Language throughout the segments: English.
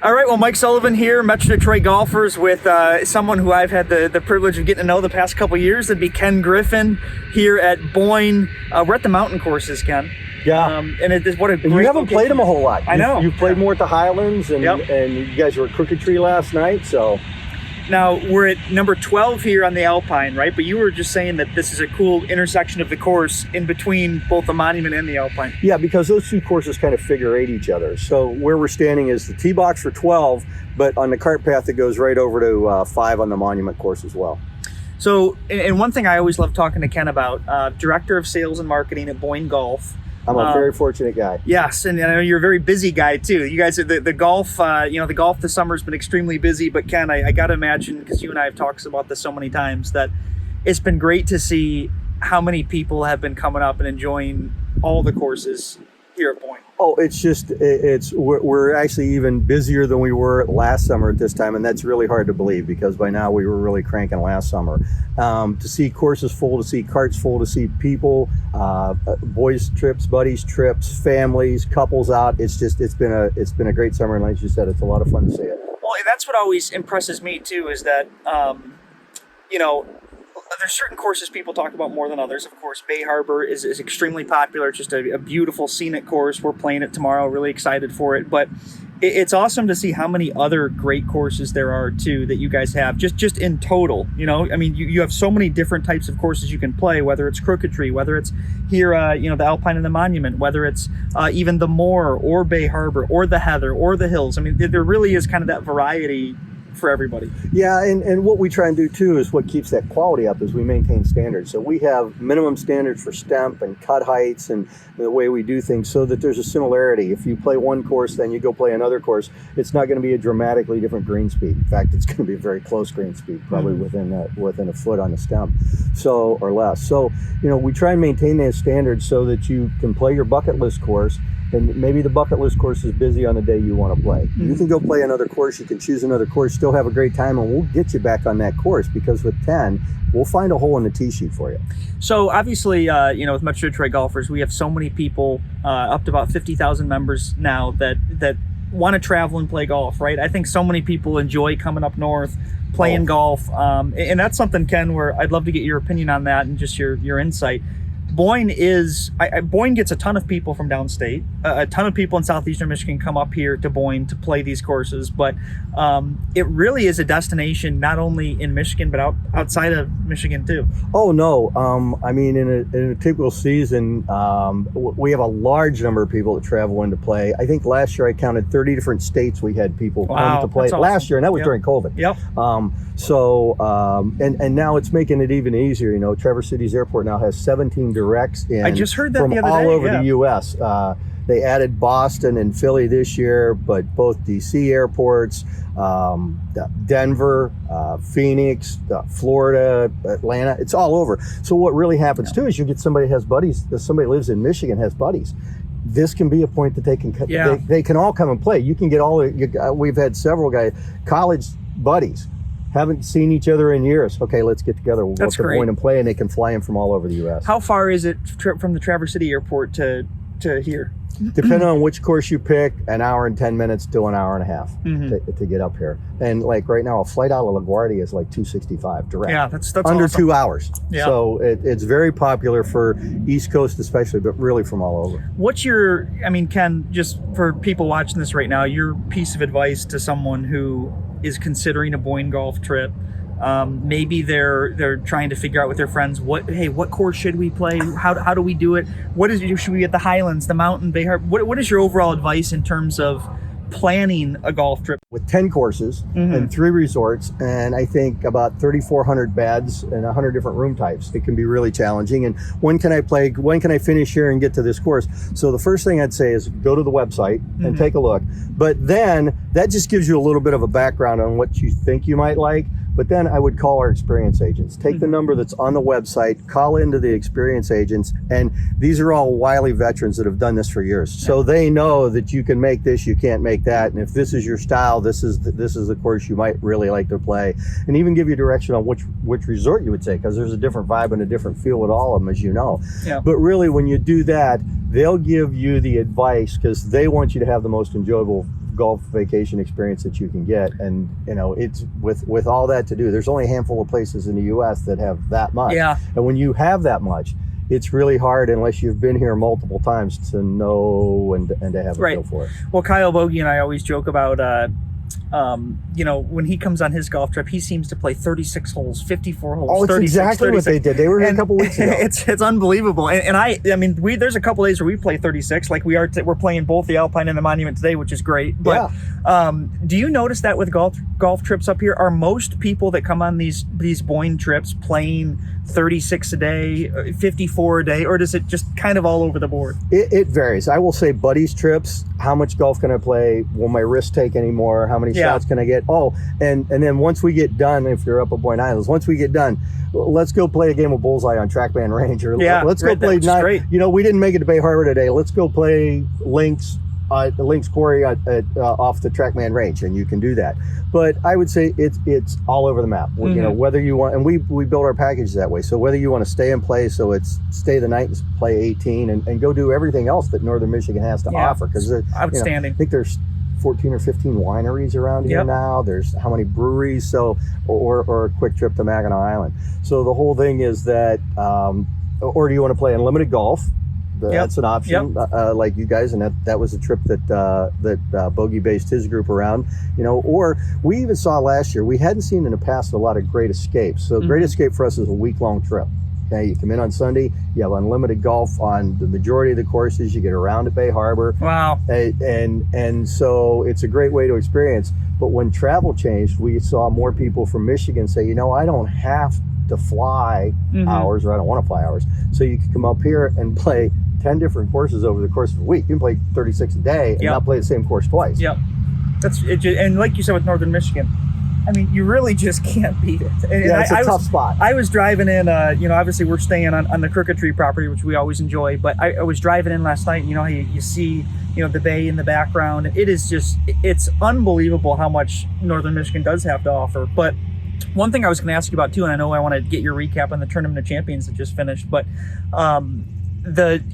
All right, well, Mike Sullivan here, Metro Detroit Golfers, with someone who I've had the privilege of getting to know the past couple of years. That'd be Ken Griffin here at Boyne. We're at the mountain courses, Ken. Yeah. And it is what a great and you haven't location. played them a whole lot. I know. You've played more at the Highlands, and Yep. and you guys were at Crooked Tree last night, so. Now, we're at number 12 here on the Alpine, right? But you were just saying that this is a cool intersection of the course in between both the Monument and the Alpine. Yeah, because those two courses kind of figure eight each other. So where we're standing is the tee box for 12, but on the cart path it goes right over to 5 on the Monument course as well. So, and one thing I always love talking to Ken about, Director of Sales and Marketing at Boyne Golf. I'm a very fortunate guy. Yes, and I know you're a very busy guy too. You guys, the golf, the golf this summer has been extremely busy. But Ken, I got to imagine, because you and I have talked about this so many times, that it's been great to see how many people have been coming up and enjoying all the courses here at Boyne. Oh, we're actually even busier than we were last summer at this time, and that's really hard to believe because by now we were really cranking last summer. To see courses full, to see carts full, to see people, boys trips, buddies trips, families, couples out. It's been a great summer, and like you said, it's a lot of fun to see it. Well, that's what always impresses me too, is that there's certain courses people talk about more than others. Of course, Bay Harbor is extremely popular. It's just a beautiful scenic course. We're playing it tomorrow. Really excited for it. But it's awesome to see how many other great courses there are too that you guys have. Just in total, I mean, you have so many different types of courses you can play. Whether it's Crooked Tree, whether it's here, the Alpine and the Monument, whether it's even the Moor or Bay Harbor or the Heather or the Hills. I mean, there really is kind of that variety for everybody. Yeah, and what we try and do too is what keeps that quality up is we maintain standards. So we have minimum standards for stemp and cut heights and the way we do things so that there's a similarity. If you play one course, then you go play another course, it's not going to be a dramatically different green speed. In fact, it's going to be a very close green speed, probably within a foot on the stemp, so or less. So, we try and maintain those standards so that you can play your bucket list course. And maybe the bucket list course is busy on the day you want to play. You can go play another course, you can choose another course, still have a great time, and we'll get you back on that course because with 10, we'll find a hole in the tee sheet for you. So obviously, with Metro Detroit Golfers, we have so many people, up to about 50,000 members now that want to travel and play golf, right? I think so many people enjoy coming up north, playing golf. And that's something, Ken, where I'd love to get your opinion on that and just your insight. Boyne gets a ton of people from downstate. A ton of people in southeastern Michigan come up here to Boyne to play these courses, but it really is a destination not only in Michigan but outside of Michigan too. Oh no, I mean in a typical season, we have a large number of people that travel in to play. I think last year I counted 30 different states we had people come to play last year, and that was during COVID. Yep. And now it's making it even easier. Traverse City's airport now has 17 directs in. I just heard that from the other all day, over the U.S. They added Boston and Philly this year, but both D.C. airports, Denver, Phoenix, Florida, Atlanta, it's all over. So what really happens too is you get somebody has buddies. Somebody lives in Michigan has buddies. This can be a point that they can they can all come and play. You can get we've had several guys, college buddies. Haven't seen each other in years. Okay, let's get together. We'll go to Boyne and play, and they can fly in from all over the U.S. How far is it from the Traverse City Airport to here? Depending on which course you pick, an hour and 10 minutes to an hour and a half to get up here. And like right now, a flight out of LaGuardia is like $265 direct. Yeah, that's under awesome. 2 hours. Yeah. So it's very popular for East Coast especially, but really from all over. What's Ken, just for people watching this right now, your piece of advice to someone who is considering a Boyne golf trip? Maybe they're trying to figure out with their friends what course should we play? How do we do it? Should we get the Highlands, the Mountain, Bay Harbor? What is your overall advice in terms of planning a golf trip? With 10 courses and 3 resorts, and I think about 3,400 beds and 100 different room types, it can be really challenging. And when can I finish here and get to this course? So the first thing I'd say is go to the website and take a look. But then that just gives you a little bit of a background on what you think you might like. But then I would call our experience agents. Take the number that's on the website, call into the experience agents, and these are all wily veterans that have done this for years. So they know that you can make this, you can't make that, and if this is your style, this is the course you might really like to play, and even give you direction on which resort you would take, because there's a different vibe and a different feel with all of them, as you know. Yeah. But really, when you do that, they'll give you the advice because they want you to have the most enjoyable golf vacation experience that you can get. And it's with all that to do, there's only a handful of places in the U.S. that have that much. Yeah. And when you have that much, it's really hard unless you've been here multiple times to know and to have a feel for it. Well, Kyle Bogey and I always joke about when he comes on his golf trip, he seems to play 36 holes, 54 holes. Oh, it's 36, exactly 36. what they did. They were here a couple weeks ago. It's unbelievable. And I mean, there's a couple days where we play 36, like we're playing both the Alpine and the Monument today, which is great. But do you notice that with golf trips up here, are most people that come on these Boyne trips playing 36 a day, 54 a day, or does it just kind of all over the board? It varies. I will say buddies trips, how much golf can I play? Will my wrist take anymore? How many shots can I get? Oh, and then once we get done, if you're up at Boyne Islands, once we get done, let's go play a game of bullseye on Trackman Range, or let's go play night. We didn't make it to Bay Harbor today. Let's go play links. The Links Quarry off the Trackman Range, and you can do that. But I would say it's all over the map. Whether you want, and we build our packages that way. So whether you want to stay and play, so it's stay the night and play 18, and go do everything else that Northern Michigan has to offer. Because outstanding. I think there's 14 or 15 wineries around here now. There's how many breweries? So or a quick trip to Mackinac Island. So the whole thing is that, or do you want to play unlimited golf? That's an option, like you guys, and that was a trip that Bogey based his group around, or we even saw last year, we hadn't seen in the past a lot of Great Escapes. So Great Escape for us is a week-long trip. Okay, you come in on Sunday, you have unlimited golf on the majority of the courses, you get around at Bay Harbor. Wow. And so it's a great way to experience. But when travel changed, we saw more people from Michigan say, I don't have to fly hours, or I don't want to fly hours. So you can come up here and play 10 different courses over the course of a week. You can play 36 a day and not play the same course twice. Yep. That's it. And like you said with Northern Michigan, I mean, you really just can't beat it. And it's a tough spot. I was driving in, obviously we're staying on the Crooked Tree property, which we always enjoy, but I was driving in last night, you see, the bay in the background. It is just, it's unbelievable how much Northern Michigan does have to offer. But one thing I was going to ask you about too, and I know I want to get your recap on the Tournament of Champions that just finished, but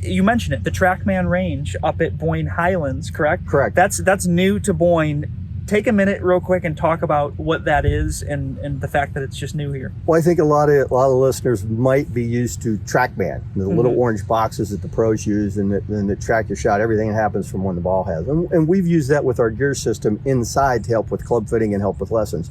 you mentioned it, the Trackman Range up at Boyne Highlands, correct? Correct. That's new to Boyne. Take a minute real quick and talk about what that is and the fact that it's just new here. Well, I think a lot of listeners might be used to Trackman, the little orange boxes that the pros use and that track your shot. Everything happens from when the ball has. And we've used that with our gear system inside to help with club fitting and help with lessons.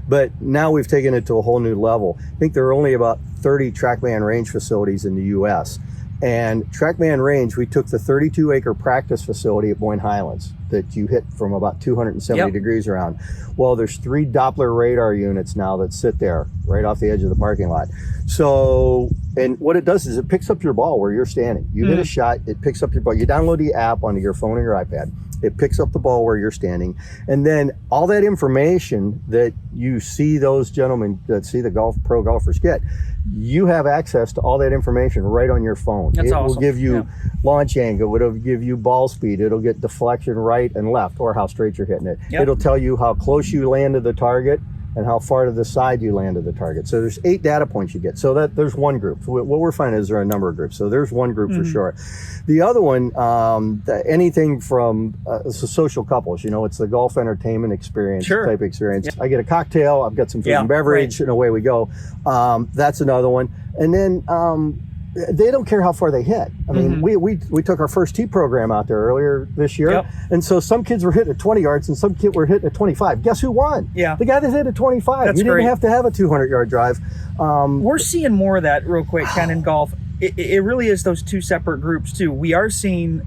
But now we've taken it to a whole new level. I think there are only about 30 Trackman Range facilities in the U.S. And Trackman Range, we took the 32-acre practice facility at Boyne Highlands that you hit from about 270 degrees around. Well, there's 3 Doppler radar units now that sit there right off the edge of the parking lot. So, and what it does is it picks up your ball where you're standing. You hit a shot, it picks up your ball. You download the app onto your phone or your iPad. It picks up the ball where you're standing. And then all that information that you see those gentlemen that see the pro golfers get, you have access to all that information right on your phone. That's awesome. Will give you launch angle. It'll give you ball speed. It'll get deflection right and left, or how straight you're hitting it. It'll tell you how close you land to the target and how far to the side you land to the target. So there's 8 data points you get. So there's one group. What we're finding is there are a number of groups. So there's one group for sure. The other one, anything from social couples, it's the golf entertainment experience type experience. I get a cocktail, I've got some food and beverage, and away we go. That's another one. And then they don't care how far they hit. I mean, we took our first tee program out there earlier this year, and so some kids were hitting at 20 yards and some kids were hitting at 25. Guess who won? The guy that hit at 25. That's you didn't have to have a 200-yard drive. We're seeing more of that real quick, Ken, in golf. It really is those 2 separate groups too. We are seeing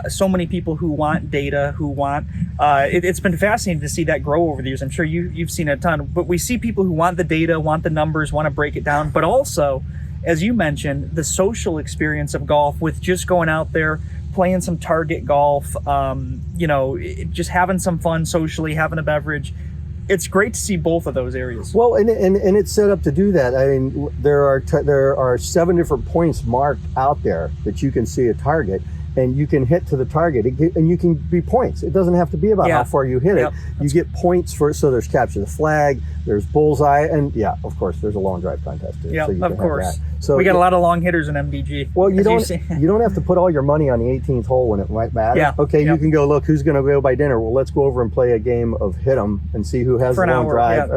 so many people who want data, who want. It's been fascinating to see that grow over the years. I'm sure you've seen a ton, but we see people who want the data, want the numbers, want to break it down, but also, as you mentioned, the social experience of golf with just going out there, playing some target golf, just having some fun socially, having a beverage. It's great to see both of those areas. Well, and it's set up to do that. I mean, there are 7 different points marked out there that you can see a target. and you can hit to the target, and you can be points. It doesn't have to be about how far you hit it. You get points for, so there's capture the flag, there's bullseye, and of course, there's a long drive contest too. Yeah, so you of course. So we got a lot of long hitters in MDG. Well, you don't have to put all your money on the 18th hole when it might matter. Yeah. Okay, you can go, look, who's going to go by dinner? Well, let's go over and play a game of hit 'em and see who has the long drive.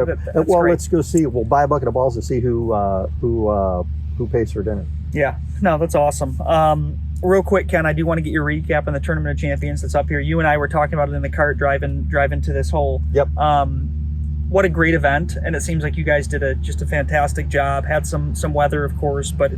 Let's go see. We'll buy a bucket of balls and see who pays for dinner. Yeah, no, that's awesome. Real quick, Ken, I do want to get your recap on the Tournament of Champions that's up here. You and I were talking about it in the cart driving to this hole. Yep. What a great event, and it seems like you guys did just a fantastic job. Had some weather, of course, but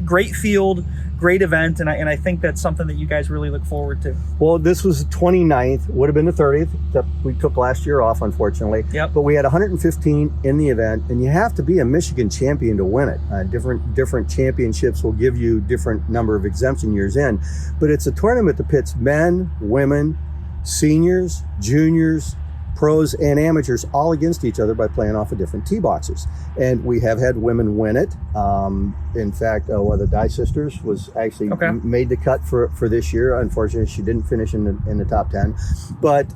great field, great event, and I think that's something that you guys really look forward to. Well, this was the 29th, would have been the 30th that we took last year off, unfortunately. Yep. But we had 115 in the event, and you have to be a Michigan champion to win it. Different championships will give you different number of exemption years in, but it's a tournament that pits men, women, seniors, juniors, pros and amateurs all against each other by playing off of different tee boxes. And we have had women win it. In fact, one of the Dye sisters was actually made the cut for this year. Unfortunately, she didn't finish in the top 10. But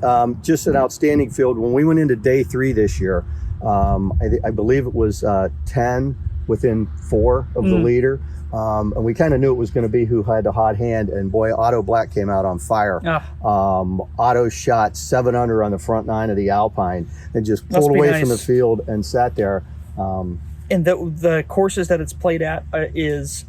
just an outstanding field. When we went into day 3 this year, I believe it was 10 within 4 of the leader. And we kind of knew it was going to be who had the hot hand, and boy, Otto Black came out on fire. Otto shot 7 under on the front 9 of the Alpine and just pulled away from the field and sat there. And the courses that it's played at is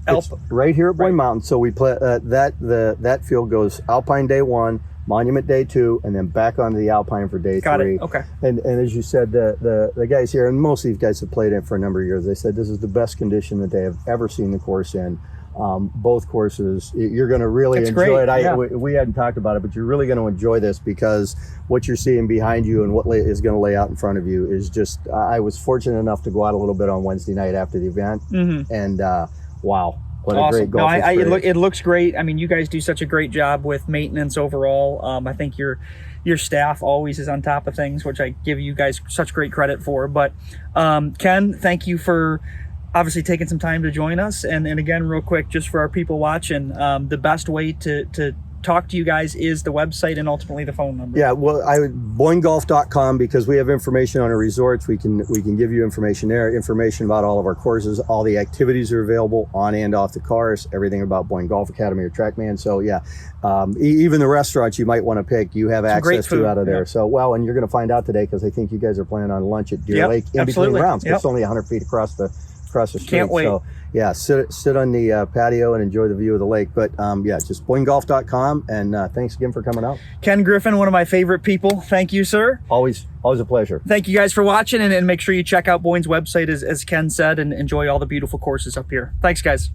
right here at Boyne Mountain. So we play that field goes Alpine day 1, Monument day 2, and then back onto the Alpine for day 3. Got it. Okay. And as you said, the guys here, and most of these guys have played it for a number of years, they said this is the best condition that they have ever seen the course in. Both courses, you're going to really enjoy it. We hadn't talked about it, but you're really going to enjoy this because what you're seeing behind you and what is going to lay out in front of you is just, I was fortunate enough to go out a little bit on Wednesday night after the event, and wow. What a great golf experience. It looks great. I mean, you guys do such a great job with maintenance overall. I think your staff always is on top of things, which I give you guys such great credit for. But Ken, thank you for obviously taking some time to join us. And again, real quick, just for our people watching, the best way to talk to you guys is the website and ultimately the phone number. Yeah, well, BoyneGolf.com, because we have information on our resorts. We can give you information there, information about all of our courses. All the activities are available on and off the course, everything about Boyne Golf Academy or TrackMan. So yeah, even the restaurants you might want to pick, you have access to out of there. So, well, and you're going to find out today because I think you guys are planning on lunch at Deer Lake in between rounds. It's only 100 feet across the street. Can't wait. So yeah, sit on the patio and enjoy the view of the lake. But yeah, just BoyneGolf.com, and thanks again for coming out. Ken Griffin, one of my favorite people. Thank you, sir. Always a pleasure. Thank you guys for watching, and make sure you check out Boyne's website, as Ken said, and enjoy all the beautiful courses up here. Thanks, guys.